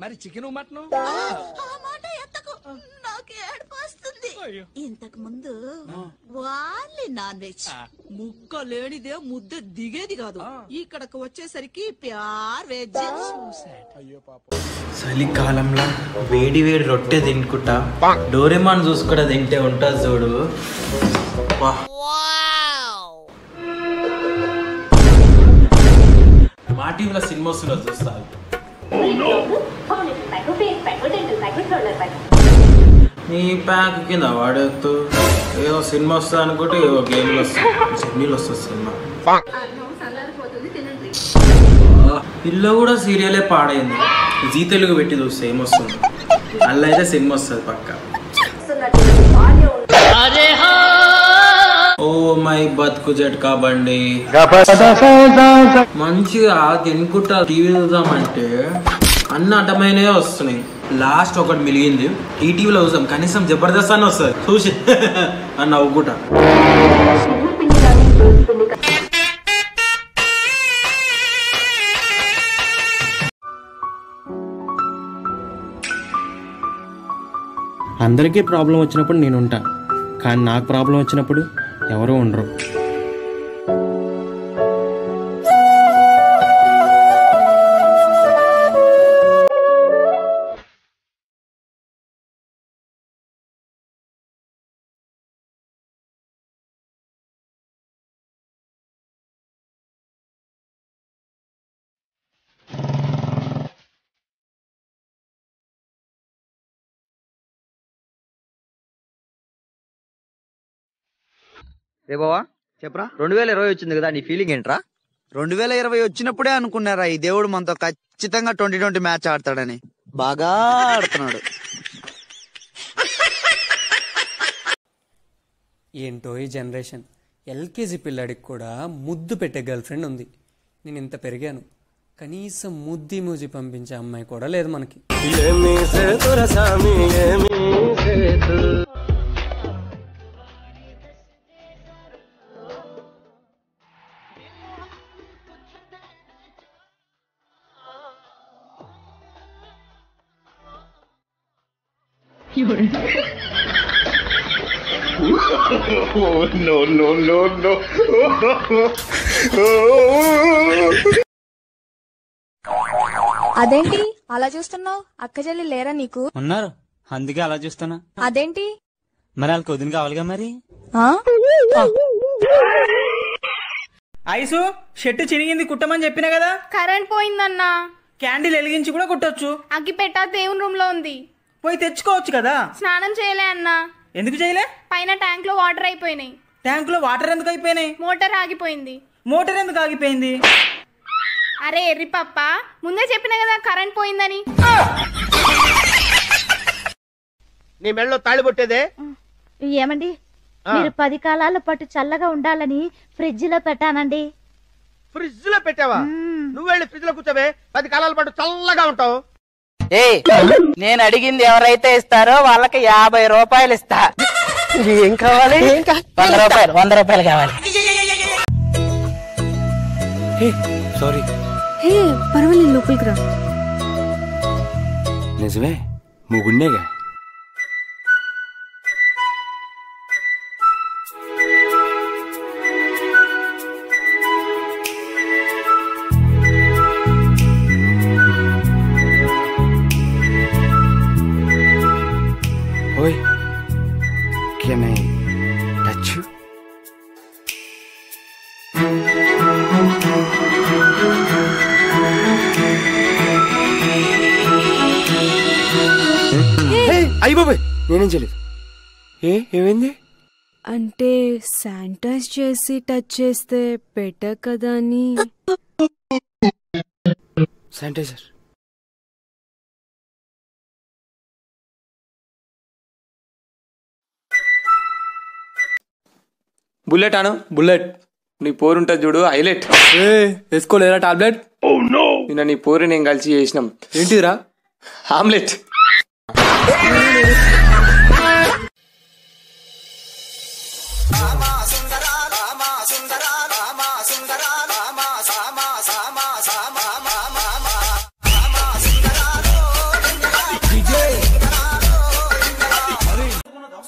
మరి chicken mutton ఇంతకు ముందు వాళ్ళే నాన్ వెజ్ ముక్క లేనిదే ముద్ద దిగేది కాదు. ఇక్కడకు వచ్చేసరికి ప్యార్ వెజ్. చలికాలంలో వేడి వేడి రొట్టె తినుకుంటా డోరేమాన్ చూసుకుంటా తింటే ఉంటుంది చూడు. మా టీవీలో సినిమా వస్తున్నా చూస్తా. నీ ప్యాక్ కింద వాడేస్తూ ఏదో సినిమా వస్తుంది అనుకుంటే ఏదో గేమ్లు వస్తుంది, చెన్నీళ్ళు వస్తుంది సినిమా. పిల్ల కూడా సీరియలే పాడైంది. జీ తెలుగు పెట్టి చూస్తే ఏమొస్తుంది, అలా అయితే సినిమా వస్తుంది పక్క. ఓ మై బతుకు జట్కా బండి మంచిగా తినుకుంటా టీవీ చూద్దామంటే అన్ని అడ్డమైనవే వస్తున్నాయి. లాస్ట్ ఒకటి మిలిగింది, ఈటీవీలో చూసాం, కనీసం జబర్దస్త్ అని వస్తుంది చూసి అని నవ్వుకుంటా. అందరికీ ప్రాబ్లం వచ్చినప్పుడు నేను ఉంటా, కానీ నాకు ప్రాబ్లం వచ్చినప్పుడు ఎవరూ ఉండరు. రే బావా చెప్పరా, 2020 వచ్చింది కదా, నీ ఫీలింగ్ ఏంట్రా? 2020 వచ్చినప్పుడే అనుకున్నారా ఈ దేవుడు మనతో ఖచ్చితంగా 2020 మ్యాచ్ ఆడతాడని. బాగా ఆడుతున్నాడు. ఏంటో ఈ జనరేషన్, ఎల్కేజీ పిల్లాడికి కూడా ముద్దు పెట్టే గర్ల్ ఫ్రెండ్ ఉంది. నేను ఇంత పెరిగాను, కనీసం ముద్ది మూజి పంపించే అమ్మాయి కూడా లేదు మనకి. అదేంటి అలా చూస్తున్నావు? అక్క చెల్లి లేరా నీకు? ఉన్నారు, అందుకే అలా చూస్తున్నా. అదేంటి? మరి వాళ్ళకి వదిన కావాలిగా మరి. ఐసు షర్టు చిరిగింది కుట్టమని చెప్పినా కదా. కరెంట్ పోయిందన్నా. క్యాండిల్ వెలిగించి కూడా కుట్టొచ్చు. అగ్గి పెట్ట దేవుని రూమ్ లో ఉంది, పోయి తెచ్చుకోవచ్చు కదా. స్నానం చేయలే అన్నా. ఎందుకు చేయలే? పైన ట్యాంక్ లో వాటర్ అయిపోయినాయి. ట్యాంక్ లో వాటర్ ఎందుకు అయిపోయినాయి? మోటార్ ఆగిపోయింది. మోటార్ ఎందుకు ఆగిపోయింది? అరే ఎర్రి పప్ప, ముందే చెప్పినా కదా కరెంట్ పోయిందని. నీ మెడలో తాళి పొట్టేదే. ఏమండి, మీరు 10 కాలాల పాటు చల్లగా ఉండాలని ఫ్రిడ్జ్ లో పెట్టానండి. ఫ్రిడ్జ్ లో పెట్టావా? నువ్వు వెళ్ళి ఫ్రిడ్జ్ లో కూర్చోవే, 10 కాలాల పాటు చల్లగా ఉంటావు. నేను అడిగింది ఎవరైతే ఇస్తారో వాళ్ళకి 50 రూపాయలు ఇస్తా. ఏం కావాలి? 100 రూపాయలు కావాలి. సారీ. పర్వాలేదు, లోపలికి రా. నిజమే, ముగుండేగా. ఓయ్, can I touch you? అయ్యి బాబాయ్, నేనేం చేయలేదు. ఏమైంది? అంటే శానిటైజ్ చేసి టచ్ చేస్తే బెటర్ కదా అని. శానిటైజర్. బుల్లెట్ అను, బుల్లెట్. నీ పోరు ఉంటుంది చూడు, హైలైట్. వేసుకోలేరా టాబ్లెట్? నిన్న నీ పోరు నేను కలిసి చేసినాం. ఏంటిరా? ఆమ్లెట్.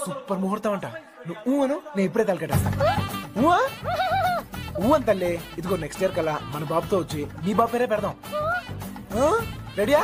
సూపర్ ముహూర్తం అంట. నువ్వు అను, నేను ఇప్పుడే తలకెట్టేస్తా. ఊ అని తల్లి. ఇదిగో నెక్స్ట్ ఇయర్ కల్లా మన బాబుతో వచ్చి నీ బాబు పేరే పెడదాం. రెడీయా?